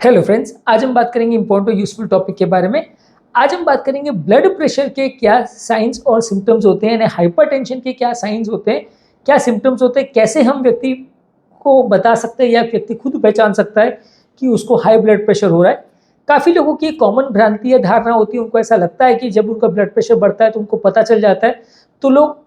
Hello friends, आज हम बात करेंगे इंपॉर्टेंट और यूजफुल टॉपिक के बारे में। आज हम बात करेंगे ब्लड प्रेशर के क्या साइंस और सिम्टम्स होते हैं, यानी हाइपरटेंशन के क्या साइंस होते हैं, क्या सिम्टम्स होते हैं, कैसे हम व्यक्ति को बता सकते हैं या व्यक्ति खुद पहचान सकता है कि उसको हाई ब्लड प्रेशर हो रहा है। काफ़ी लोगों की कॉमन भ्रांति या धारणा होती है, उनको ऐसा लगता है कि जब उनका ब्लड प्रेशर बढ़ता है तो उनको पता चल जाता है, तो लोग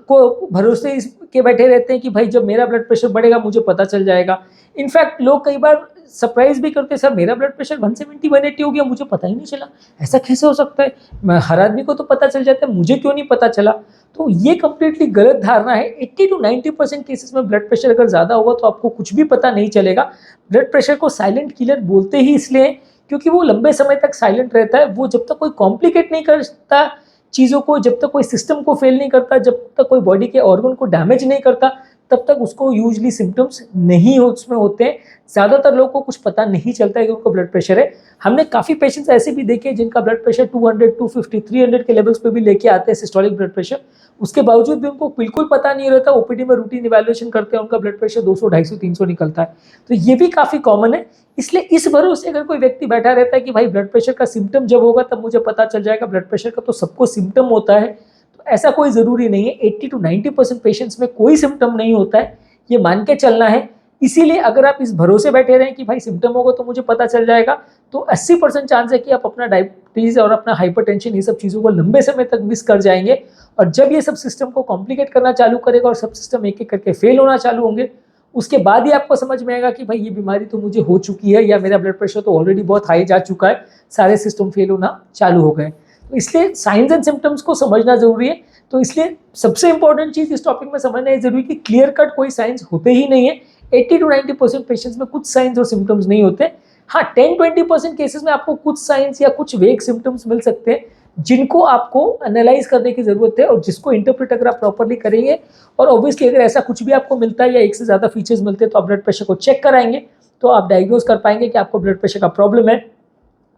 को भरोसे के बैठे रहते हैं कि भाई जब मेरा ब्लड प्रेशर बढ़ेगा मुझे पता चल जाएगा। इनफैक्ट लोग कई बार सरप्राइज भी करते हैं, सर मेरा ब्लड प्रेशर 170 180 हो गया, मुझे पता ही नहीं चला, ऐसा कैसे हो सकता है? हर आदमी को तो पता चल जाता है, मुझे क्यों नहीं पता चला? तो ये कंप्लीटली गलत धारणा है। 80 to 90% केसेस में ब्लड प्रेशर अगर ज़्यादा होगा तो आपको कुछ भी पता नहीं चलेगा। ब्लड प्रेशर को साइलेंट किलर बोलते ही इसलिए क्योंकि वो लंबे समय तक साइलेंट रहता है। वो जब तक कोई कॉम्प्लिकेट नहीं करता चीज़ों को, जब तक कोई सिस्टम को फेल नहीं करता, जब तक कोई बॉडी के ऑर्गन को डैमेज नहीं करता, तब तक उसको यूजली सिम्टम्स नहीं उसमें होते हैं। ज़्यादातर लोगों को कुछ पता नहीं चलता है कि उनको ब्लड प्रेशर है। हमने काफ़ी पेशेंट्स ऐसे भी देखे जिनका ब्लड प्रेशर 200, 250, 300 के लेवल्स पे भी लेके आते हैं सिस्टोलिक ब्लड प्रेशर। उसके बावजूद भी उनको बिल्कुल पता नहीं रहता। ओपीडी में रूटीन इवैल्यूएशन करते हैं, उनका ब्लड प्रेशर 200, 250, 300 निकलता है। तो ये भी काफ़ी कॉमन है। इसलिए इस भरोसे अगर कोई व्यक्ति बैठा रहता है कि भाई ब्लड प्रेशर का सिम्टम जब होगा तब मुझे पता चल जाएगा, ब्लड प्रेशर का तो सबको सिम्टम होता है, तो ऐसा कोई ज़रूरी नहीं है। 80 to 90% पेशेंट्स में कोई सिम्टम नहीं होता है, ये मान के चलना है। इसीलिए अगर आप इस भरोसे बैठे रहें कि भाई सिम्टम होगा तो मुझे पता चल जाएगा, तो 80% चांस है कि आप अपना डायबिटीज़ और अपना हाइपरटेंशन ये सब चीज़ों को लंबे समय तक मिस कर जाएंगे। और जब ये सब सिस्टम को कॉम्प्लिकेट करना चालू करेगा और सब सिस्टम एक एक करके फेल होना चालू होंगे, उसके बाद ही आपको समझ में आएगा कि भाई ये बीमारी तो मुझे हो चुकी है या मेरा ब्लड प्रेशर तो ऑलरेडी बहुत हाई जा चुका है, सारे सिस्टम फेल होना चालू हो गए। तो इसलिए साइंस एंड सिम्टम्स को समझना जरूरी है। तो इसलिए सबसे इंपॉर्टेंट चीज़ इस टॉपिक में समझना है जरूरी कि क्लियर कट कोई साइंस होते ही नहीं है। 80 to 90% पेशेंट्स में कुछ साइंस और सिम्टम्स नहीं होते। हाँ, 10-20% केसेस में आपको कुछ साइंस या कुछ वेग सिम्टम्स मिल सकते हैं जिनको आपको एनालाइज करने की ज़रूरत है और जिसको इंटरप्रेट अगर आप प्रॉपरली करेंगे। और ऑब्वियसली अगर ऐसा कुछ भी आपको मिलता है या एक से ज़्यादा फीचर्स मिलते हैं तो आप ब्लड प्रेशर को चेक कराएंगे, तो आप डायग्नोज कर पाएंगे कि आपको ब्लड प्रेशर का प्रॉब्लम है।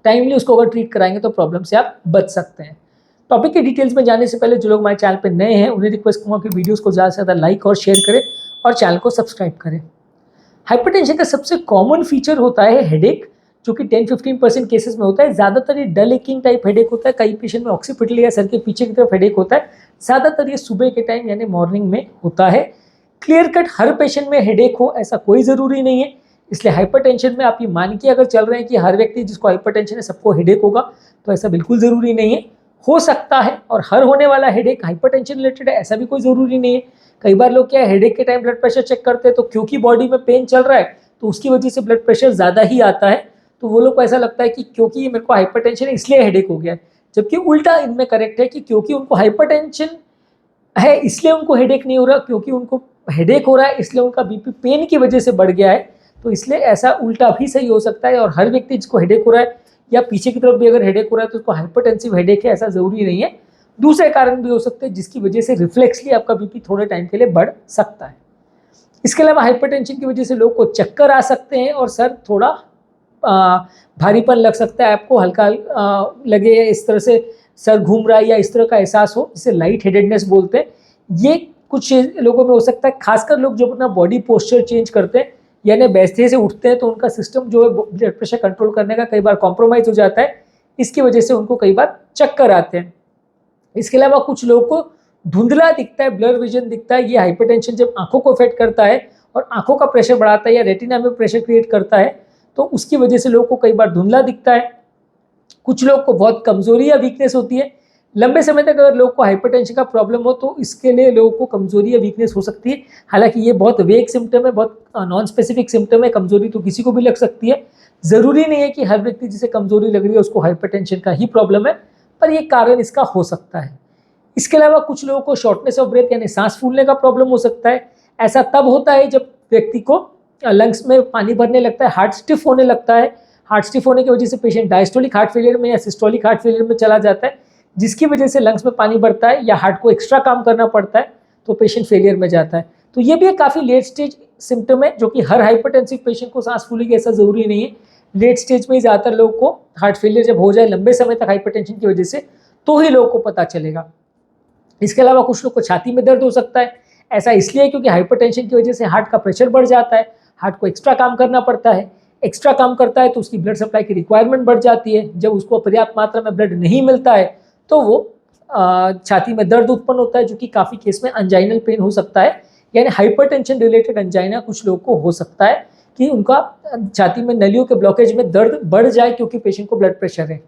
टाइमली उसको अगर ट्रीट कराएंगे तो प्रॉब्लम से आप बच सकते हैं। टॉपिक के डिटेल्स में जाने से पहले जो लोग हमारे चैनल पर नए हैं उन्हें रिक्वेस्ट करूँगा कि वीडियोज़ को ज़्यादा से ज़्यादा लाइक और शेयर करें और चैनल को सब्सक्राइब करें। हाइपरटेंशन का सबसे कॉमन फीचर होता है हेडेक, जो कि 10-15% केसेस में होता है। ज़्यादातर ये डल एकिंग टाइप हेडेक होता है, कई पेशेंट में ऑक्सीपिटल या सर के पीछे की तरफ हेडेक होता है। ज़्यादातर ये सुबह के टाइम यानी मॉर्निंग में होता है। क्लियर कट हर पेशेंट में हेडेक हो ऐसा कोई ज़रूरी नहीं है। इसलिए हाइपरटेंशन में आप ये मान के अगर चल रहे हैं कि हर व्यक्ति जिसको हाइपरटेंशन है सबको हेडेक होगा, तो ऐसा बिल्कुल ज़रूरी नहीं है। हो सकता है, और हर होने वाला हेडेक हाइपरटेंशन रिलेटेड है ऐसा भी कोई ज़रूरी नहीं है। कई बार लोग क्या है, हेडेक के टाइम ब्लड प्रेशर चेक करते हैं तो क्योंकि बॉडी में पेन चल रहा है तो उसकी वजह से ब्लड प्रेशर ज़्यादा ही आता है, तो वो लोग को ऐसा लगता है कि क्योंकि मेरे को हाइपरटेंशन है इसलिए हेडेक हो गया है। जबकि उल्टा इनमें करेक्ट है कि क्योंकि उनको हाइपरटेंशन है इसलिए उनको हेडेक नहीं हो रहा, क्योंकि उनको हेडेक हो रहा है इसलिए उनका बीपी पेन की वजह से बढ़ गया है। तो इसलिए ऐसा उल्टा भी सही हो सकता है। और हर व्यक्ति जिसको हेडेक हो रहा है या पीछे की तरफ भी अगर हेडेक हो रहा है तो उसको हाइपरटेंसिव हेडेक है ऐसा ज़रूरी नहीं है। दूसरे कारण भी हो सकते हैं जिसकी वजह से रिफ्लेक्सली आपका बीपी थोड़े टाइम के लिए बढ़ सकता है। इसके अलावा हाइपरटेंशन की वजह से लोग को चक्कर आ सकते हैं और सर थोड़ा भारीपन लग सकता है, आपको हल्का लगे, इस तरह से सर घूम रहा है या इस तरह का एहसास हो, जिसे लाइट हेडेडनेस बोलते हैं। ये कुछ लोगों में हो सकता है, खासकर लोग जो अपना बॉडी पोस्चर चेंज करते हैं यानी बैठते से उठते हैं तो उनका सिस्टम जो है ब्लड प्रेशर कंट्रोल करने का कई बार कॉम्प्रोमाइज़ हो जाता है, इसकी वजह से उनको कई बार चक्कर आते हैं। इसके अलावा कुछ लोगों को धुंधला दिखता है, ब्लर विजन दिखता है। ये हाइपरटेंशन जब आंखों को अफेक्ट करता है और आंखों का प्रेशर बढ़ाता है या रेटिना में प्रेशर क्रिएट करता है तो उसकी वजह से लोगों को कई बार धुंधला दिखता है। कुछ लोग को बहुत कमजोरी या वीकनेस होती है। लंबे समय तक अगर लोग को हाइपरटेंशन का प्रॉब्लम हो तो इसके लिए लोगों को कमजोरी या वीकनेस हो सकती है। हालांकि ये बहुत वेग सिम्टम है, बहुत नॉन स्पेसिफिक सिम्टम है। कमजोरी तो किसी को भी लग सकती है, ज़रूरी नहीं है कि हर व्यक्ति जिसे कमजोरी लग रही है उसको हाइपरटेंशन का ही प्रॉब्लम है, पर ये कारण इसका हो सकता है। इसके अलावा कुछ लोगों को शॉर्टनेस ऑफ ब्रेथ यानी सांस फूलने का प्रॉब्लम हो सकता है। ऐसा तब होता है जब व्यक्ति को लंग्स में पानी भरने लगता है, हार्ट स्टिफ होने लगता है। हार्ट स्टिफ होने की वजह से पेशेंट डायस्टोलिक हार्ट फेलियर में या सिस्टोलिक हार्ट फेलियर में चला जाता है, जिसकी वजह से लंग्स में पानी भरता है या हार्ट को एक्स्ट्रा काम करना पड़ता है तो पेशेंट फेलियर में जाता है। तो ये भी एक काफ़ी लेट स्टेज सिम्टम है, जो कि हर हाइपरटेंसिव पेशेंट को सांस फूलेगी ऐसा ज़रूरी नहीं है। लेट स्टेज में ही ज़्यादातर लोगों को हार्ट फेलियर जब हो जाए लंबे समय तक हाइपरटेंशन की वजह से, तो ही लोगों को पता चलेगा। इसके अलावा कुछ लोग को छाती में दर्द हो सकता है। ऐसा इसलिए क्योंकि हाइपरटेंशन की वजह से हार्ट का प्रेशर बढ़ जाता है, हार्ट को एक्स्ट्रा काम करना पड़ता है। एक्स्ट्रा काम करता है तो उसकी ब्लड सप्लाई की रिक्वायरमेंट बढ़ जाती है। जब उसको पर्याप्त मात्रा में ब्लड नहीं मिलता है तो वो छाती में दर्द उत्पन्न होता है, जो कि काफ़ी केस में अंजाइनल पेन हो सकता है, यानी हाइपरटेंशन रिलेटेड अंजाइना कुछ लोगों को हो सकता है कि उनका छाती में नलियों के ब्लॉकेज में दर्द बढ़ जाए क्योंकि पेशेंट को ब्लड प्रेशर है।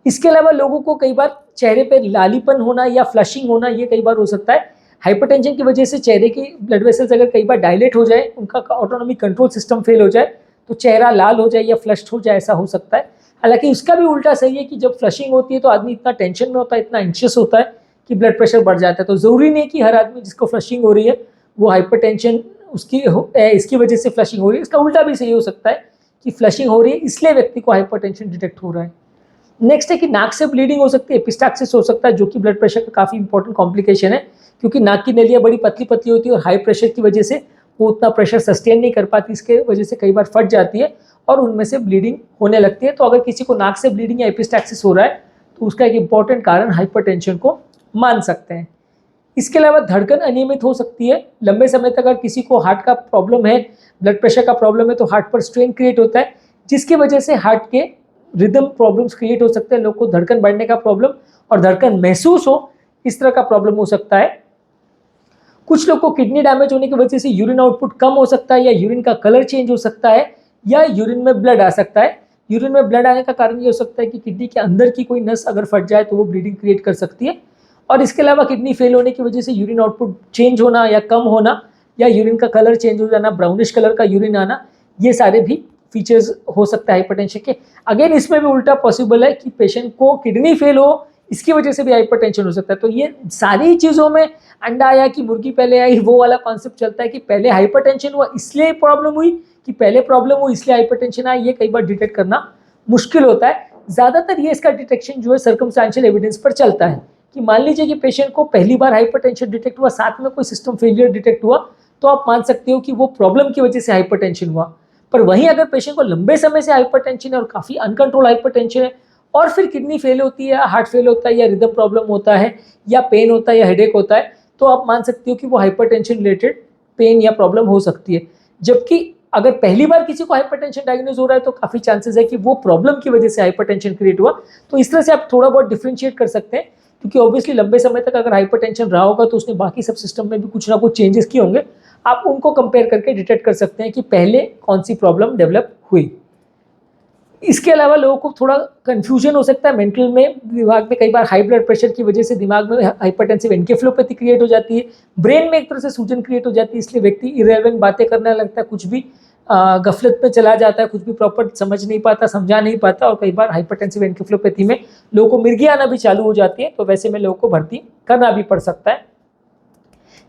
इसके अलावा लोगों को कई बार चेहरे पे लालीपन होना या फ्लशिंग होना, ये कई बार हो सकता है। हाइपरटेंशन की वजह से चेहरे की ब्लड वेसल्स अगर कई बार डायलेट हो जाए, उनका ऑटोनॉमिक कंट्रोल सिस्टम फेल हो जाए तो चेहरा लाल हो जाए या फ्लश्ड हो जाए, ऐसा हो सकता है। हालांकि उसका भी उल्टा सही है कि जब फ्लशिंग होती है तो आदमी इतना टेंशन में होता है, इतना एंशियस होता है कि ब्लड प्रेशर बढ़ जाता है। तो ज़रूरी नहीं कि हर आदमी जिसको फ्लशिंग हो रही है वो हाइपरटेंशन इसकी वजह से फ्लशिंग हो रही है। इसका उल्टा भी सही हो सकता है कि फ्लशिंग हो रही है इसलिए व्यक्ति को हाइपरटेंशन डिटेक्ट हो रहा है। नेक्स्ट है कि नाक से ब्लीडिंग हो सकती है, एपिस्टैक्सिस हो सकता है, जो कि ब्लड प्रेशर का काफ़ी इंपॉर्टेंट कॉम्प्लिकेशन है, क्योंकि नाक की नलियाँ बड़ी पतली पतली होती है और हाई प्रेशर की वजह से वो उतना प्रेशर सस्टेन नहीं कर पाती, इसके वजह से कई बार फट जाती है और उनमें से ब्लीडिंग होने लगती है। तो अगर किसी को नाक से ब्लीडिंग या एपिस्टैक्सिस हो रहा है तो उसका एक इंपॉर्टेंट कारण हाइपरटेंशन को मान सकते हैं। इसके अलावा धड़कन अनियमित हो सकती है। लंबे समय तक अगर किसी को हार्ट का प्रॉब्लम है, ब्लड प्रेशर का प्रॉब्लम है, तो हार्ट पर स्ट्रेन क्रिएट होता है, जिसकी वजह से हार्ट के रिदम प्रॉब्लम्स क्रिएट हो सकते हैं। लोग को धड़कन बढ़ने का प्रॉब्लम और धड़कन महसूस हो, इस तरह का प्रॉब्लम हो सकता है। कुछ लोग को किडनी डैमेज होने की वजह से यूरिन आउटपुट कम हो सकता है, या यूरिन का कलर चेंज हो सकता है, या यूरिन में ब्लड आ सकता है। यूरिन में ब्लड आने का कारण ये हो सकता है कि किडनी के अंदर की कोई नस अगर फट जाए तो वो ब्लीडिंग क्रिएट कर सकती है। और इसके अलावा किडनी फेल होने की वजह से यूरिन आउटपुट चेंज होना या कम होना, या यूरिन का कलर चेंज हो जाना, ब्राउनिश कलर का यूरिन आना, ये सारे भी फीचर्स हो सकता है हाइपरटेंशन के। अगेन इसमें भी उल्टा पॉसिबल है कि पेशेंट को किडनी फेल हो, इसकी वजह से भी हाइपरटेंशन हो सकता है। तो ये सारी चीज़ों में अंडा आया कि मुर्गी पहले आई, वो वाला कॉन्सेप्ट चलता है कि पहले हाइपरटेंशन हुआ इसलिए प्रॉब्लम हुई, कि पहले प्रॉब्लम हुई इसलिए हाइपरटेंशन आई। ये कई बार डिटेक्ट करना मुश्किल होता है। ज़्यादातर ये इसका डिटेक्शन जो है सर्कमस्टेंशियल एविडेंस पर चलता है, कि मान लीजिए कि पेशेंट को पहली बार हाइपरटेंशन डिटेक्ट हुआ, साथ में कोई सिस्टम फेलियर डिटेक्ट हुआ, तो आप मान सकते हो कि वो प्रॉब्लम की वजह से हाइपरटेंशन हुआ। पर वहीं अगर पेशेंट को लंबे समय से हाइपरटेंशन है और काफ़ी अनकंट्रोल हाइपरटेंशन है, और फिर किडनी फेल होती है, हार्ट फेल होता है, या रिदम प्रॉब्लम होता है, या पेन होता है, या हेडेक होता है, तो आप मान सकते हो कि वो हाइपरटेंशन रिलेटेड पेन या प्रॉब्लम हो सकती है। जबकि अगर पहली बार किसी को हाइपरटेंशन डायग्नोज हो रहा है तो काफ़ी चांसेस है कि वो प्रॉब्लम की वजह से हाइपरटेंशन क्रिएट हुआ। तो इस तरह से आप थोड़ा बहुत डिफ्रेंशिएट कर सकते हैं, क्योंकि ऑब्वियसली लंबे समय तक अगर हाइपरटेंशन रहा होगा तो उसने बाकी सब सिस्टम में भी कुछ ना कुछ चेंजेस किए होंगे। आप उनको कंपेयर करके डिटेक्ट कर सकते हैं कि पहले कौन सी प्रॉब्लम डेवलप हुई। इसके अलावा लोगों को थोड़ा कन्फ्यूजन हो सकता है मेंटल में, दिमाग में कई बार हाई ब्लड प्रेशर की वजह से दिमाग में हाइपरटेंसिव एन्केफेलोपैथी क्रिएट हो जाती है, ब्रेन में एक तरह से सूजन क्रिएट हो जाती है, इसलिए व्यक्ति इररिलेवेंट बातें करने लगता है, कुछ भी गफलत में चला जाता है, कुछ भी प्रॉपर समझ नहीं पाता, समझा नहीं पाता, और कई बार हाइपरटेंसिव एन्केफेलोपैथी में लोगों को मिर्गी आना भी चालू हो जाती है। तो वैसे में लोगों को भर्ती करना भी पड़ सकता है।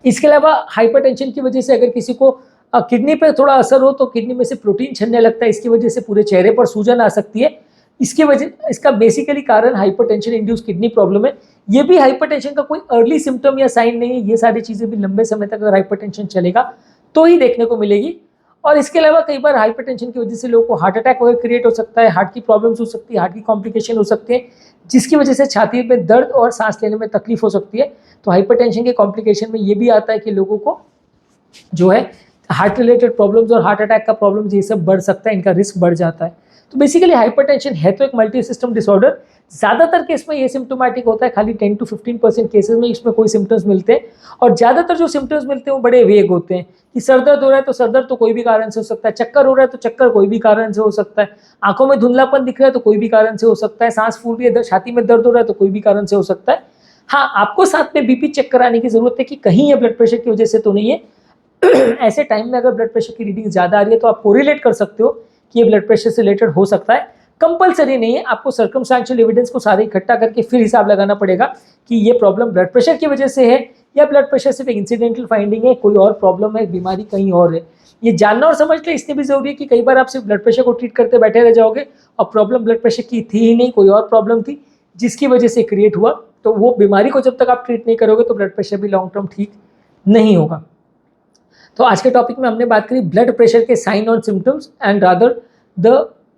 इसके अलावा हाइपरटेंशन की वजह से अगर किसी को किडनी पे थोड़ा असर हो तो किडनी में से प्रोटीन छनने लगता है, इसकी वजह से पूरे चेहरे पर सूजन आ सकती है। इसका बेसिकली कारण हाइपरटेंशन इंड्यूस किडनी प्रॉब्लम है। ये भी हाइपरटेंशन का कोई अर्ली सिम्टम या साइन नहीं है। ये सारी चीज़ें भी लंबे समय तक अगर हाइपरटेंशन चलेगा तो ही देखने को मिलेगी। और इसके अलावा कई बार हाइपरटेंशन की वजह से लोगों को हार्ट अटैक वगैरह क्रिएट हो सकता है, हार्ट की प्रॉब्लम्स हो सकती है, हार्ट की कॉम्प्लिकेशन हो सकती है, जिसकी वजह से छाती में दर्द और सांस लेने में तकलीफ हो सकती है। तो हाइपरटेंशन के कॉम्प्लिकेशन में ये भी आता है कि लोगों को जो है हार्ट रिलेटेड प्रॉब्लम्स और हार्ट अटैक का प्रॉब्लम्स ये सब बढ़ सकता है, इनका रिस्क बढ़ जाता है। तो बेसिकली हाइपरटेंशन है तो एक मल्टी सिस्टम डिसऑर्डर। ज़्यादातर केस में ये सिम्टोमेटिक होता है, खाली 10 to 15% केसेस में इसमें कोई सिम्टम्स मिलते हैं, और ज़्यादातर जो सिम्टम्स मिलते हैं वो बड़े वेग होते हैं कि सर दर्द हो रहा है तो सर दर्द तो कोई भी कारण से हो सकता है, चक्कर हो रहा है तो चक्कर कोई भी कारण से हो सकता है, आंखों में धुंधलापन दिख रहा है तो कोई भी कारण से हो सकता है, सांस फूल रही है, छाती में दर्द हो रहा है तो कोई भी कारण से हो सकता है। हाँ, आपको साथ में बीपी चेक कराने की जरूरत है कि कहीं ये ब्लड प्रेशर की वजह से तो नहीं है। ऐसे टाइम में अगर ब्लड प्रेशर की रीडिंग ज़्यादा आ रही है तो आप कोरिलेट कर सकते हो कि ये ब्लड प्रेशर से रिलेटेड हो सकता है। कंपलसरी नहीं है, आपको सर्कमस्टेंशियल एविडेंस को सारे इकट्ठा करके फिर हिसाब लगाना पड़ेगा कि ये प्रॉब्लम ब्लड प्रेशर की वजह से है या ब्लड प्रेशर सिर्फ इंसिडेंटल फाइंडिंग है, कोई और प्रॉब्लम है, बीमारी कहीं और है। ये जानना और समझना इसलिए भी जरूरी है कि कई बार आप सिर्फ ब्लड प्रेशर को ट्रीट करते बैठे रह जाओगे और प्रॉब्लम ब्लड प्रेशर की थी ही नहीं, कोई और प्रॉब्लम थी जिसकी वजह से क्रिएट हुआ। तो वो बीमारी को जब तक आप ट्रीट नहीं करोगे तो ब्लड प्रेशर भी लॉन्ग टर्म ठीक नहीं होगा। तो आज के टॉपिक में हमने बात करी ब्लड प्रेशर के साइन और symptoms and rather the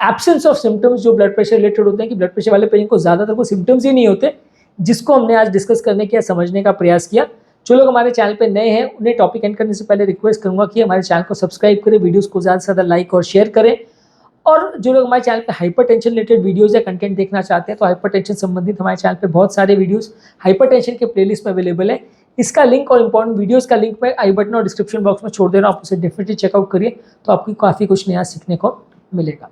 absence of symptoms जो ब्लड प्रेशर रिलेटेड होते हैं, कि ब्लड प्रेशर वाले पेशेंट को ज़्यादातर को सिम्टम्स ही नहीं होते, जिसको हमने आज डिस्कस करने का समझने का प्रयास किया। जो लोग हमारे चैनल पे नए हैं उन्हें टॉपिक एंड करने से पहले रिक्वेस्ट करूंगा कि हमारे चैनल को सब्सक्राइब करें, वीडियोस को ज़्यादा से ज़्यादा लाइक और शेयर करें, और जो लोग हमारे चैनल पे हाइपरटेंशन रिलेटेड वीडियोस या कंटेंट देखना चाहते हैं तो हाइपरटेंशन संबंधित हमारे चैनल पे बहुत सारे वीडियोस हाइपरटेंशन के प्लेलिस्ट में अवेलेबल है। इसका लिंक और इंपॉर्टेंट वीडियोस का लिंक मैं आई बटन और डिस्क्रिप्शन बॉक्स में छोड़ दे रहा हूँ, आप उसे डेफिनेटली चेकआउट करिए, तो आपको काफ़ी कुछ नया सीखने को मिलेगा।